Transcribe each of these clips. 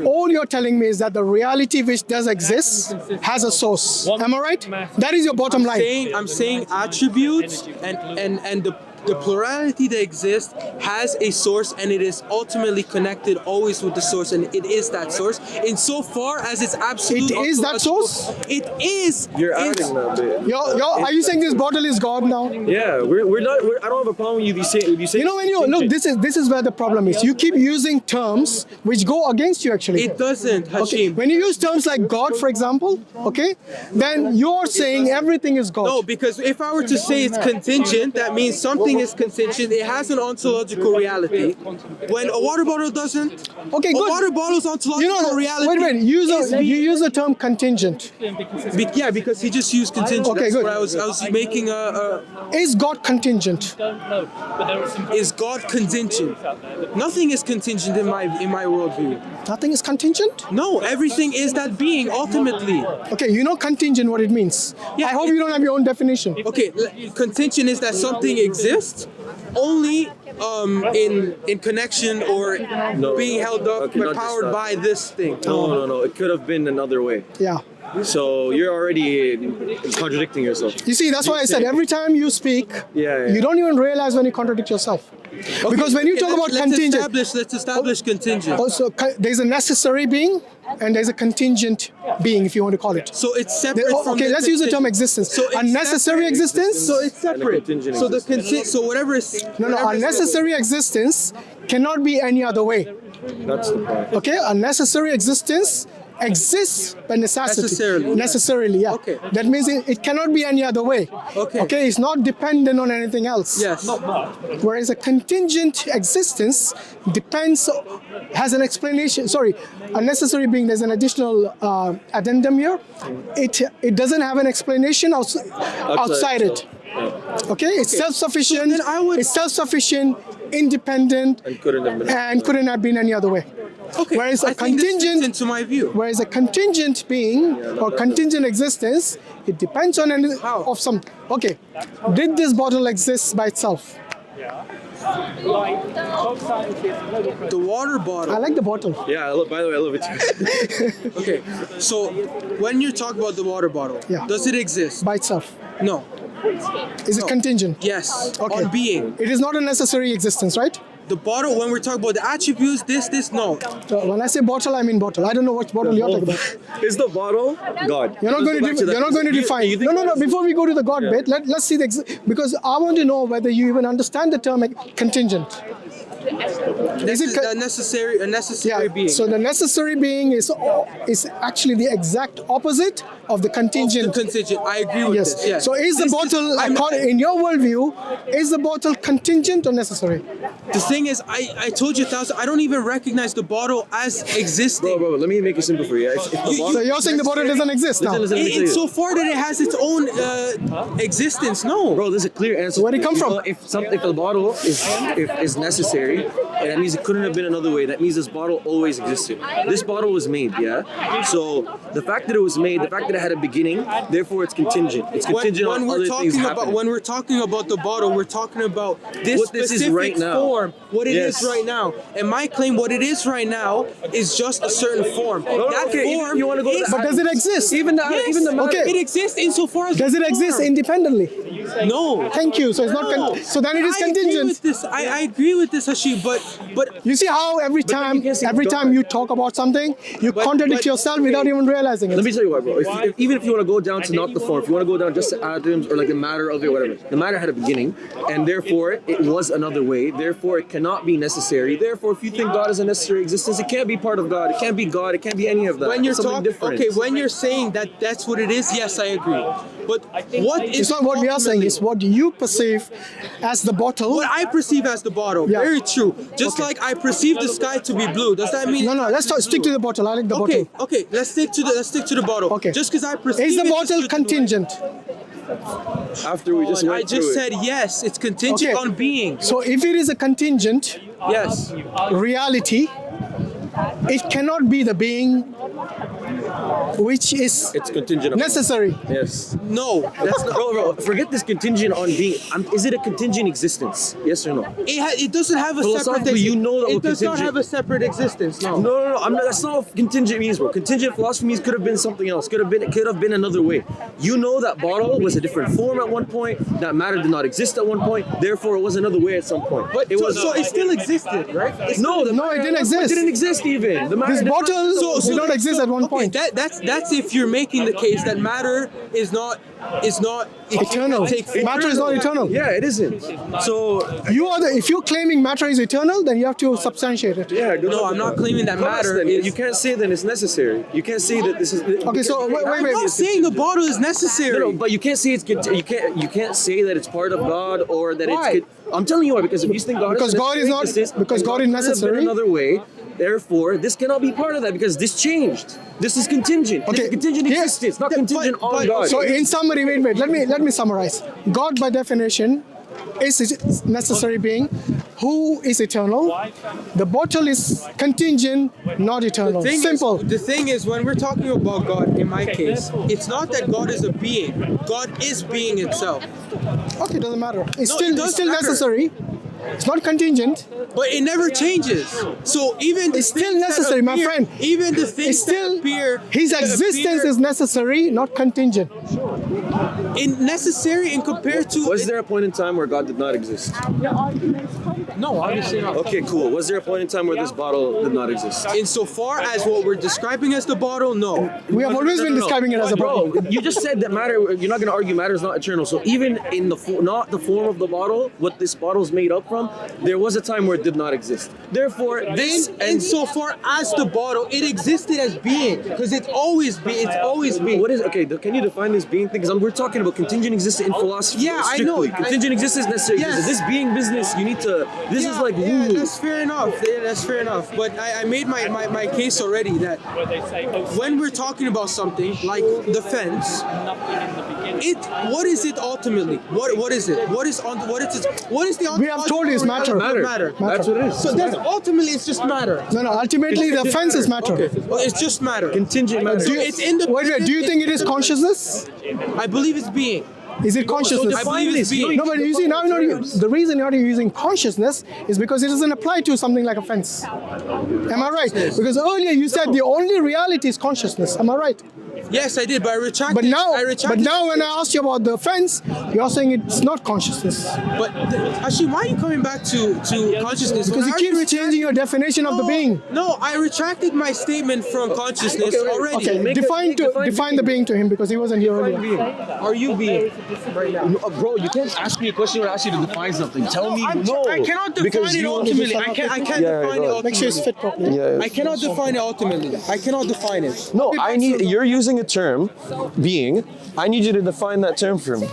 all you're telling me is that the reality which does exist has a source. Am I right? That is your bottom line. I'm saying attributes and the plurality that exists has a source, and it is ultimately connected always with the source, and it is that source. Insofar as it's absolute. It is that source? It is. You're adding that bit. Are you saying this bottle is God now? Yeah, we're not. I don't have a problem with you saying. You know, when you look, this is where the problem is. You keep using terms which go against you. Actually, it doesn't, Hashim. Okay. When you use terms like God, for example, okay, then you're saying everything is God. No, because if I were to say it's contingent, that means something is contingent. It has an ontological reality. When a water bottle doesn't. Okay, good. A water bottle's ontological reality. Wait. You use the term contingent. Yeah, because he just used contingent. Okay, That's good. I was making a. Is God contingent? Is God contingent? Nothing is contingent in my worldview. Nothing is contingent? No, everything is that being ultimately. Okay, you know contingent what it means. Yeah, I hope you don't have your own definition. Okay, contingent is that something exists only in connection or being held up or powered by this thing. No. It could have been another way. Yeah. So you're already contradicting yourself. You see, that's why I said every time you speak, you don't even realize when you contradict yourself. Okay, because when you talk about contingent, let's establish contingent. Also, there's a necessary being and there's a contingent being, if you want to call it. So it's separate from. Okay, let's use the term existence. So unnecessary existence. So it's separate. So the so whatever is. No. Unnecessary existence cannot be any other way. That's the point. Okay, unnecessary existence exists by necessity. Necessarily, yeah. Okay. That means it cannot be any other way. Okay, it's not dependent on anything else. Yes. Whereas a contingent existence has an explanation. Sorry, unnecessary being, there's an additional addendum here. It doesn't have an explanation outside it. Okay, it's self-sufficient. It's self-sufficient, independent, and couldn't have been any other way. Okay. Whereas a contingent, into my view. Whereas a contingent being or contingent existence, it depends on some. Okay, did this bottle exist by itself? The water bottle. I like the bottle. Yeah, by the way, I love it too. Okay, so when you talk about the water bottle, does it exist? By itself? No. Is it contingent? Yes. Okay. On being. It is not a necessary existence, right? The bottle, when we're talking about the attributes, no. So when I say bottle, I mean bottle. I don't know which bottle you're talking about. Is the bottle God? You're not going to define. No. Before we go to the God bit, let's see because I want to know whether you even understand the term contingent. Is it a necessary being? So the necessary being is actually the exact opposite of the contingent. I agree with this. Yes. So is the bottle, in your worldview, is the bottle contingent or necessary? The thing is, I told you I don't even recognize the bottle as existing. Bro, let me make it simple for you. So you're saying the bottle doesn't exist now? It's so far that it has its own existence, no. Bro, there's a clear answer. Where'd it come from? If the bottle is necessary, and that means it couldn't have been another way. That means this bottle always existed. This bottle was made, yeah? So the fact that it was made, the fact that it had a beginning, therefore it's contingent. It's contingent on other things happening. When we're talking about the bottle, we're talking about this specific right form, what it is right now. And my claim, what it is right now, is just a certain form. That form, you want to go to but does it exist? Even the matter. It exists insofar as does it exist independently? No. Thank you. So it's not. So then it is contingent. I agree with this, Hashim, but you see how every time you talk about something, you contradict yourself without even realizing it. Let me tell you what, bro. Even if you want to go down to not the form, if you want to go down just to atoms or like the matter of it, whatever, the matter had a beginning, and therefore it was another way. Therefore, it cannot be necessary. Therefore, if you think God is a necessary existence, it can't be part of God. It can't be God. It can't be any of that. When you're talking, when you're saying that that's what it is, yes, I agree. But what is? It's not what we are saying. It's what you perceive as the bottle. What I perceive as the bottle. Yeah. Very true. Just like I perceive the sky to be blue. Does that mean? No. Let's stick to the bottle. I like the bottle. Okay. Let's stick to the bottle. Okay. Just because I perceive. Is the bottle contingent? After we just went I just said yes. It's contingent on being. So if it is a contingent, yes, reality, it cannot be the being which is it's contingent necessary. Yes. No, that's not. Bro, forget this contingent on being. Is it a contingent existence? Yes or no? It doesn't have a separate. Philosophically, you know that it we're does not contingent. have a separate existence. No. No. I'm not, that's not what contingent means, bro. Contingent philosophy means could have been something else. It could have been another way. You know that bottle was a different form at one point. That matter did not exist at one point. Therefore, it was another way at some point. But it was. so it still existed, right? No, it didn't exist. It didn't exist even. The matter This did not- bottle did not exist at one Okay, point. that's if you're making the case that matter is not Eternal. Matter is not eternal. Yeah, it isn't. So If you're claiming matter is eternal, then you have to substantiate it. yeah, No, I'm not claiming that matter is. You can't say that it's necessary. You can't say that this is. Okay, so wait. I'm not saying the bottle is necessary. No, but you can't say you can't say that it's part of God or that Why? it's. I'm telling you why. Because if you think God Because is God is not- existence, because and God is could have been necessary. another way. Therefore, this cannot be part of that because this changed. This is contingent. Okay, This is contingent here- existence, not contingent on God. So in summary, wait. Let me summarize. God, by definition, is a necessary being who is eternal. The bottle is contingent, not eternal. Simple. The thing is, when we're talking about God, in my case, it's not that God is a being. God is being itself. Okay, doesn't matter. It's No, still it does it's still matter. necessary. It's not contingent. But it never changes. So even the It's still things that necessary, my appear- friend. Even the things It's still that appear. his that existence appear is necessary, not contingent. necessary in compared to. Was there a point in time where God did not exist? No, obviously not. Okay, cool. Was there a point in time where this bottle did not exist? Insofar as what we're describing as the bottle, no. We have always been describing it as a bottle. Bro, you just said that matter. You're not going to argue matter is not eternal. So even in not the form of the bottle, what this bottle is made up from, there was a time where it did not exist. Therefore, this Insofar as the bottle, it existed as being because it's always been. What is okay? Can you define this being thing? Because we're talking about contingent existence in philosophy. Yeah, I know. strictly. Contingent existence is necessary. Yes. This being business, you need to. This is like yeah, woo. that's fair enough. Yeah, that's fair enough. But I made my case already that when we're talking about something like the fence, what is it ultimately? What is it? What is the We have told you it's matter. Matter. That's what it is. So that's ultimately it's just matter. No, ultimately the fence is matter. Okay. Well, it's just matter. Contingent matter. So it's independent. Wait, do you think it is consciousness? I believe it's being. Is it consciousness? I believe it's being. No, but you see, now the reason you're not using consciousness is because it doesn't apply to something like a fence. Am I right? Because earlier you said the only reality is consciousness. Am I right? Yes, I did, but I retracted. But now, I retracted. when I asked you about the fence, you're saying it's not consciousness. But actually, why are you coming back to consciousness? Because you keep changing your definition of the being. No, I retracted my statement from consciousness already. Okay, define the being to him because he wasn't here earlier. Are you being? Bro, you can't ask me a question or ask you to define something. Tell me no. I cannot define Because it you- ultimately. I can't define it ultimately. Make sure it's fit properly. I cannot define it ultimately. I cannot define it. No, I need. You're using a term, being. I need you to define that term for me.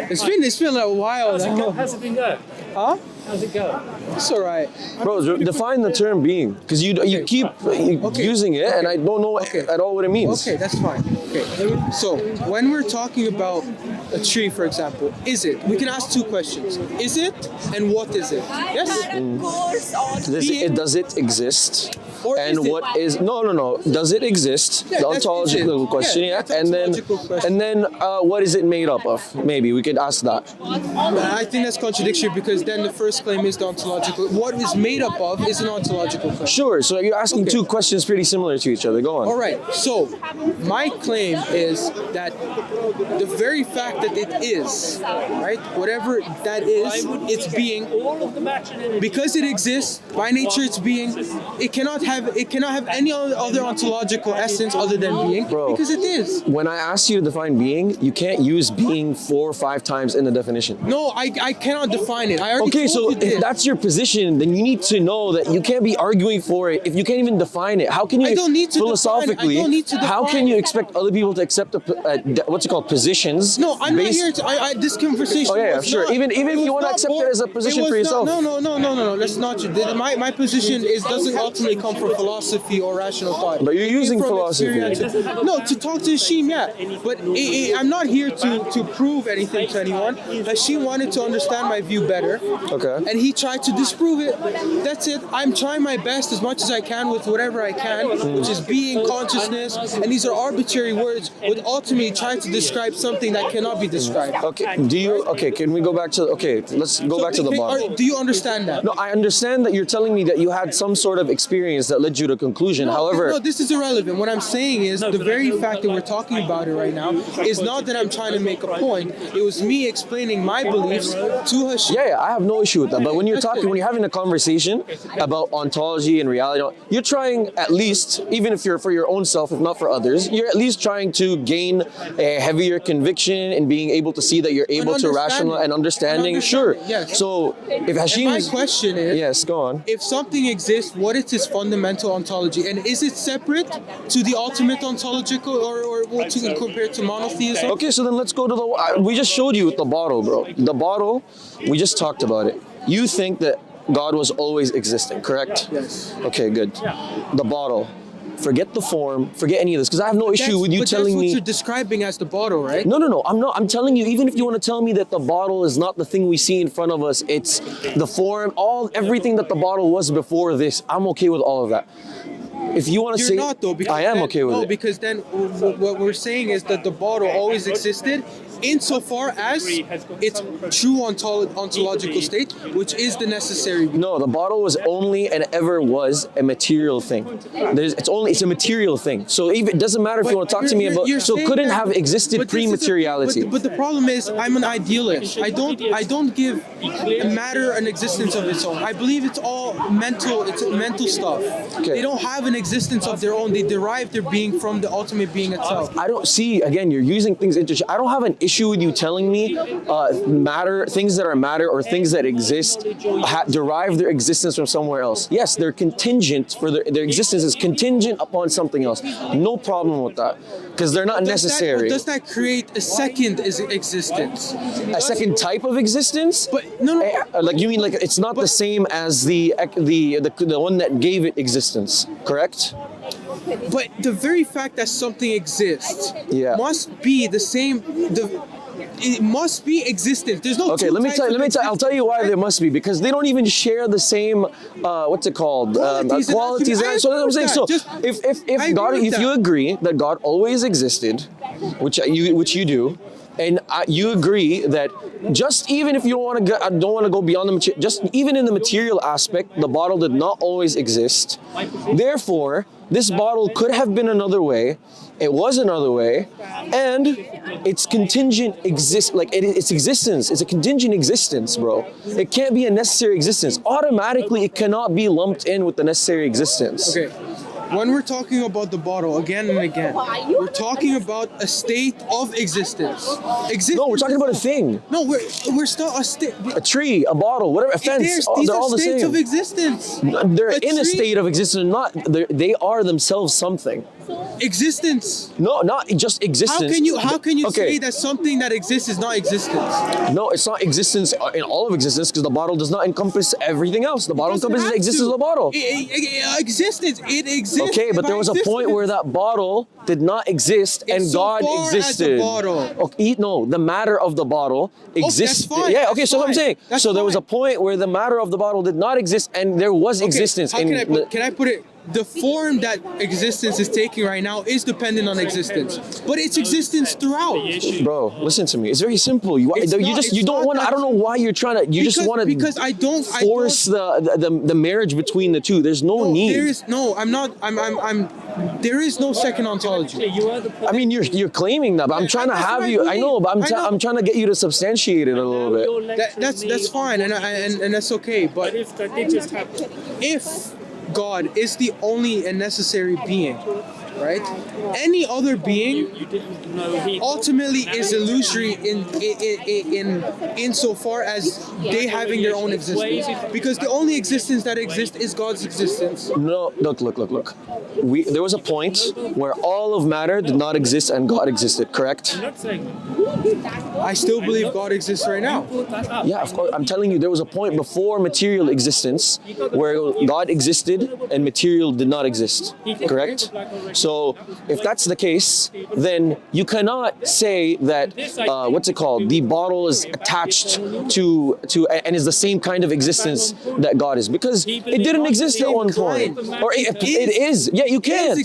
It's been a while. How's it been going? Huh? How's it going? It's alright. Bro, define the term being, because you keep using it, and I don't know at all what it means. Okay, that's fine. Okay. So when we're talking about a tree, for example, is it? We can ask two questions. Is it and what is it? Yes? Does it exist? Or And is it- what is no? Does it exist? Yeah, The that's ontological it. question, Yeah, yeah. that's And then ontological question. what is it made up of? Maybe we could ask that. I think that's contradictory because then the first claim is the ontological. What is made up of is an ontological claim. Sure. So you're asking two questions pretty similar to each other. Go on. All right. So my claim is that the very fact that it is, right, whatever that is, it's being, because it exists by nature. It's being. It cannot have any other ontological essence other than being, Bro. because it is. When I asked you to define being, you can't use being 4 or 5 times in the definition. No, I cannot define it. I already Okay, told so you if this. that's your position, then you need to know that you can't be arguing for it if you can't even define it. How can you I don't need to philosophically? define it. I don't need to How define can you it. expect other people to accept what's it called, positions? No, I'm not based- here to. This conversation. Oh, yeah, was sure. not- Even if it was you wanna not accept it as a position was for yourself. No. That's not true. My position doesn't ultimately come from philosophy or rational thought. But you're It came using from philosophy. experience. No, to talk to Hashim, yeah. But I'm not here to prove anything to anyone. Hashim wanted to understand my view better. Okay. Yeah. And he tried to disprove it. That's it. I'm trying my best as much as I can with whatever I can, which is being, consciousness, and these are arbitrary words, with ultimately trying to describe something that cannot be described. Okay. Can we go back to? Okay, let's go back to the bottle. Do you understand that? No, I understand that you're telling me that you had some sort of experience that led you to a conclusion. However, no, this is irrelevant. What I'm saying is the very fact that we're talking about it right now is not that I'm trying to make a point. It was me explaining my beliefs to Hashim. yeah, I have no issue with that. But when you're talking, when you're having a conversation about ontology and reality, you're trying at least, even if you're for your own self, if not for others, you're at least trying to gain a heavier conviction and being able to see that you're able to rational and understanding. Sure. Yes. So if Hashim, my question is, yes, go on. if something exists, what is its fundamental ontology, and is it separate to the ultimate ontological, or to compared to monotheism? Okay, so then let's go to the. We just showed you with the bottle, bro. The bottle, we just talked about it. You think that God was always existing, correct? Yes. Okay, good. The bottle. Forget the form. Forget any of this, because I have no issue with you telling me. That's what me. you're describing as the bottle, right? No, I'm not. I'm telling you, even if you want to tell me that the bottle is not the thing we see in front of us, it's the form, everything that the bottle was before this, I'm okay with all of that. If you want to say, you're not though, because I am okay with it. No, because then what we're saying is that the bottle always existed, insofar as its true ontological state, which is the necessary. No, the bottle was only and ever was a material thing. It's a material thing. So even, it doesn't matter if you want to talk to me about. So it couldn't have existed pre-materiality. But the problem is, I'm an idealist. I don't give matter an existence of its own. I believe it's all mental. It's mental stuff. Okay. They don't have an existence of their own. They derive their being from the ultimate being itself. I don't see. Again, you're using things. I don't have an issue with you telling me matter, things that are matter or things that exist derive their existence from somewhere else. Yes, they're contingent for their existence is contingent upon something else. No problem with that, because they're not necessary. Does that create a second existence? A second type of existence? But no. Like you mean like it's not the same as the one that gave it existence, correct? But the very fact that something exists must be the same. It must be existence. There's no. Okay, I'll tell you why there must be, because they don't even share the same what's it called qualities. So that's what I'm saying. So if God, if you agree that God always existed, which you do, and you agree that just even if you don't want to go beyond the material, just even in the material aspect, the bottle did not always exist. Therefore, this bottle could have been another way. It was another way, and its contingent its existence is a contingent existence, bro. It can't be a necessary existence. Automatically, it cannot be lumped in with the necessary existence. Okay. When we're talking about the bottle again and again, we're talking about a state of existence. No, we're talking about a thing. No, we're still a state. A tree, a bottle, whatever, a fence. They're all the same. States of existence. They're in a state of existence. They are themselves something. Existence. No, not just existence. How can you say that something that exists is not existence? No, it's not existence in all of existence, because the bottle does not encompass everything else. The bottle encompasses the existence of the bottle. Existence. It exists. Okay, but there was a point where that bottle did not exist and God existed. Okay, no, the matter of the bottle exists. That's fine. Yeah, okay, so what I'm saying. That's so there was a fine. point where the matter of the bottle did not exist and there was existence. Can I put it? The form that existence is taking right now is dependent on existence, but it's existence throughout. Bro, listen to me. It's very simple. You don't want. I don't know why you're trying to. You just want to. Because I don't force the marriage between the two. There's no need. There is no. I'm not. There is no second ontology. I mean, you're claiming that, but I'm trying to have you. I know, but I'm trying to get you to substantiate it a little bit. That's fine, and that's okay. But if God is the only and necessary being, right? Any other being ultimately is illusory insofar as they having their own existence. Because the only existence that exists is God's existence. No, look. There was a point where all of matter did not exist and God existed, correct? I still believe God exists right now. Yeah, of course. I'm telling you, there was a point before material existence where God existed and material did not exist. Correct? So if that's the case, then you cannot say that what's it called? The bottle is attached to and is the same kind of existence that God is, because it didn't exist at one point. Or it is. Yeah, you can't.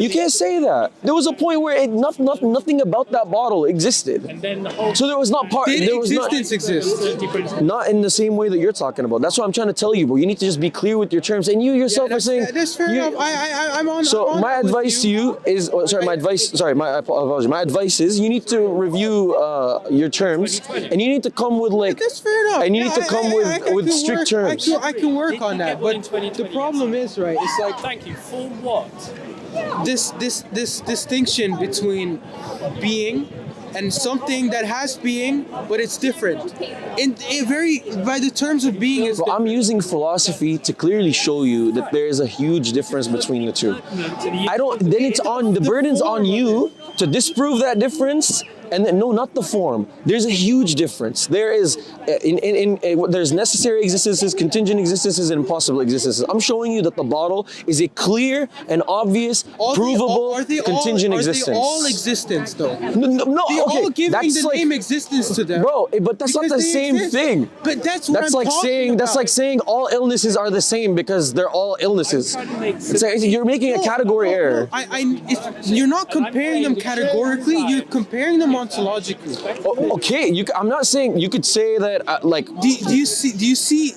You can't say that. There was a point where nothing about that bottle existed. So there was not part. Did There was existence exist? not in the same way that you're talking about. That's what I'm trying to tell you, bro. You need to just be clear with your terms. And you yourself are saying. That's fair enough. I'm on. So I'm on my with advice to you is, my apologies. My advice is you need to review your terms, and you need to come with like. That's fair enough. And you need to come with strict terms. I can work on that, but the problem is, right? It's like Thank you. For what? this distinction between being and something that has being, but it's different. In very by the terms of being is. Bro, I'm using philosophy to clearly show you that there is a huge difference between the two. I don't. Then it's on the burden's on you to disprove that difference. And then, no, not the form. There's a huge difference. There is, there's necessary existences, contingent existences, and impossible existences. I'm showing you that the bottle is a clear and obvious, provable contingent existence. Are they all existence, though? No, They okay, all giving that's the like, name existence to them. bro, but that's not Because the they same exist. thing. But that's what That's I'm like talking saying about. that's like saying all illnesses are the same because they're all illnesses. It's like, you're making a category error. You're not comparing them categorically. You're comparing them ontologically. Okay, I'm not saying you could say that like. Do you see?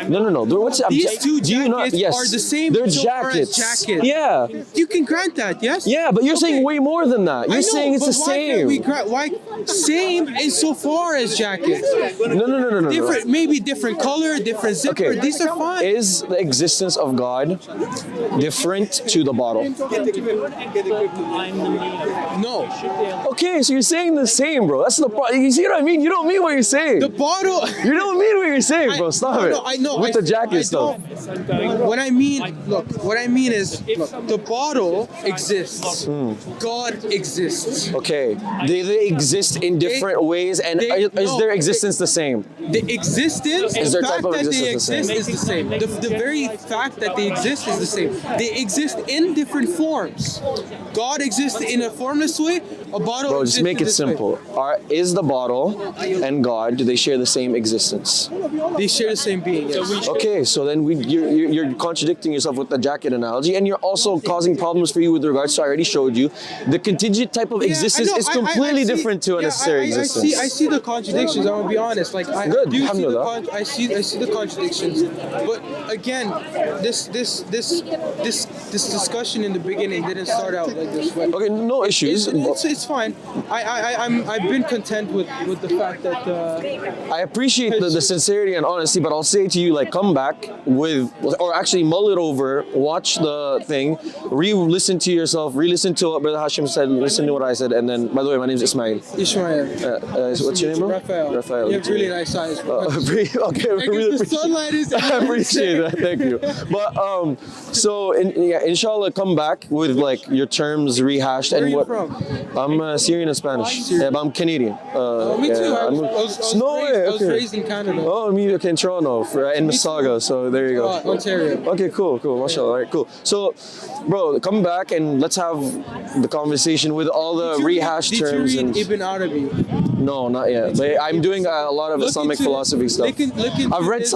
No. These two do you not? jackets Yes, are the same they're so far as jackets. jackets. Yeah, You can grant that, yes? yeah, but you're saying way more than that. I You're know, saying it's but the why can't same. we why same insofar as jackets? No. Different, maybe different color, different zipper. Okay. These are fine. Is the existence of God different to the bottle? No, Okay, so you're saying the same, bro. That's the problem. You see what I mean? You don't mean what you're saying. the bottle. You don't mean what you're saying, bro. Stop it. I know. With the jacket stuff. What I mean is, look, the bottle exists. God exists. Okay, they exist in different ways, and is their existence the same? The existence, Is the their fact type of that they existence exist is the same. The very fact that they exist is the same. They exist in different forms. God exists in a formless way. A bottle Bro, exists just make in it this way. simple. Is the bottle and God, do they share the same existence? They share the same being. Yes. Okay, so then you're contradicting yourself with the jacket analogy, and you're also causing problems for you with regards to, I already showed you, the contingent type of existence is completely different to a necessary existence. I see the contradictions. I'm gonna be honest. Like I Good, do see alhamdulillah. I see the contradictions. But again, this discussion in the beginning didn't start out like this. But Okay, no issues. it's fine. I've been content with the fact that. I appreciate the sincerity and honesty, but I'll say to you, like, come back with, or actually mull it over, watch the thing, re-listen to yourself, re-listen to what Brother Hashim said, listen to what I said, and then, by the way, my name is Ismail. Ishmael. What's your name, bro? Raphael. You have really nice eyes. Okay, really the appreciate sunlight is. I appreciate that, thank you. But, so, inshallah, come back with, like, your terms rehashed. Where and are you what from? I'm Syrian and Spanish. Yeah, but I'm Canadian. Me too. I was raised in Canada. Oh, me okay, in Toronto, in Mississauga. So there you go. Ontario. Okay, cool, mashallah. All right, cool. So, bro, come back and let's have the conversation with all the rehashed terms. Did you and read Ibn Arabi? No, not yet. But I'm doing a lot of Look Islamic into- philosophy stuff. look into I've read this.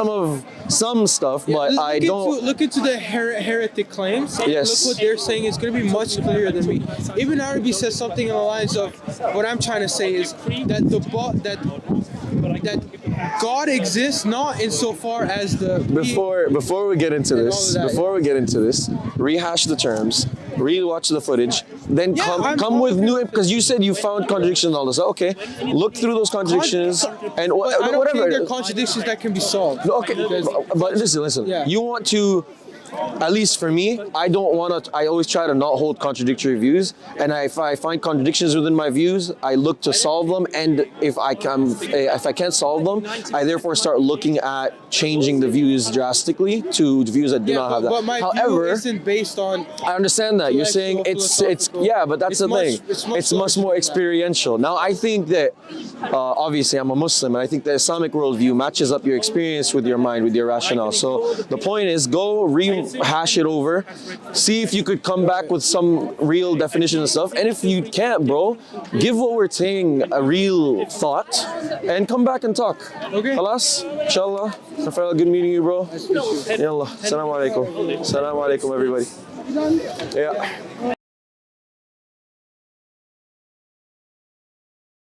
some stuff, but I don't. Look into the heretic claims. Yes. Look what they're saying. It's going to be much clearer than me. Ibn Arabi says something in the lines of, what I'm trying to say is that that God exists not insofar as the Before we get into all of that. rehash the terms, re-watch the footage, then I'm come with open. new, because you said you found contradictions and all this. Okay, look through those contradictions and But I don't whatever. think there are contradictions that can be solved. Okay, but listen. Yeah. You want to at least for me, I don't want to. I always try to not hold contradictory views, and if I find contradictions within my views, I look to solve them. And if I can't solve them, I therefore start looking at changing the views drastically to views that do not have that. But my However, view isn't based on. I understand that you're saying it's yeah, but that's the thing. It's much more experiential. Now I think that obviously I'm a Muslim, and I think the Islamic worldview matches up your experience with your mind, with your rationale. So the point is, go rehash it over, see if you could come back with some real definition and stuff. And if you can't, bro, give what we're saying a real thought, and come back and talk. Okay. Khalas, inshallah. I felt good meeting you, bro. Yallah. Assalamu alaikum. Assalamu alaikum, everybody. Yeah.